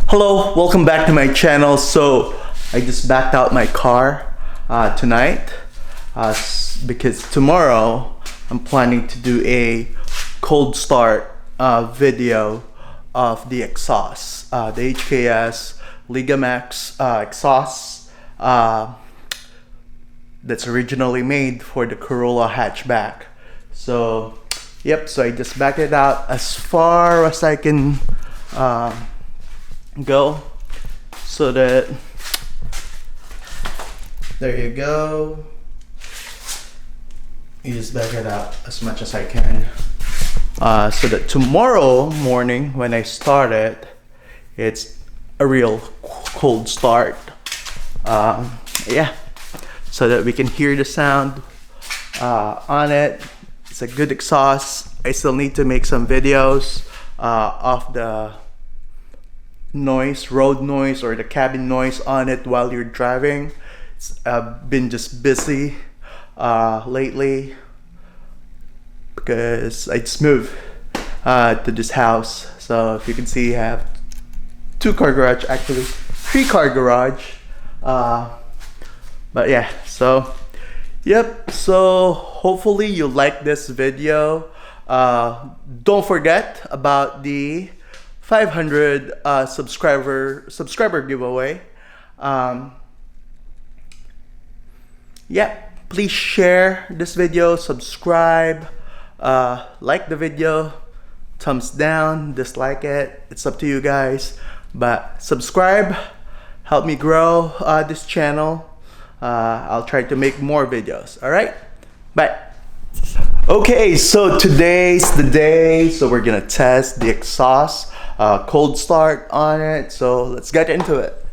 Hello, welcome back to my channel. So I just backed out my car tonight because tomorrow I'm planning to do a cold start video of the exhaust, the HKS Legamax exhaust that's originally made for the Corolla Hatchback. So yep, so I just backed it out as far as I can go, so that there you go. You just back it out as much as I can, so that tomorrow morning when I start it, it's a real cold start. Yeah, so that we can hear the sound on it. It's a good exhaust. I still need to make some videos of the noise, road noise, or the cabin noise on it while you're driving. I've been just busy lately because I just moved to this house. So if you can see, I have 2-car garage, actually 3-car garage. But yeah, so yep, so hopefully you like this video. Don't forget about the 500 subscriber giveaway. Yeah, please share this video, subscribe, like the video, thumbs down, dislike it, it's up to you guys, but subscribe, help me grow this channel. I'll try to make more videos. All right, bye. Okay, so today's the day, so we're gonna test the exhaust cold start on it, so let's get into it.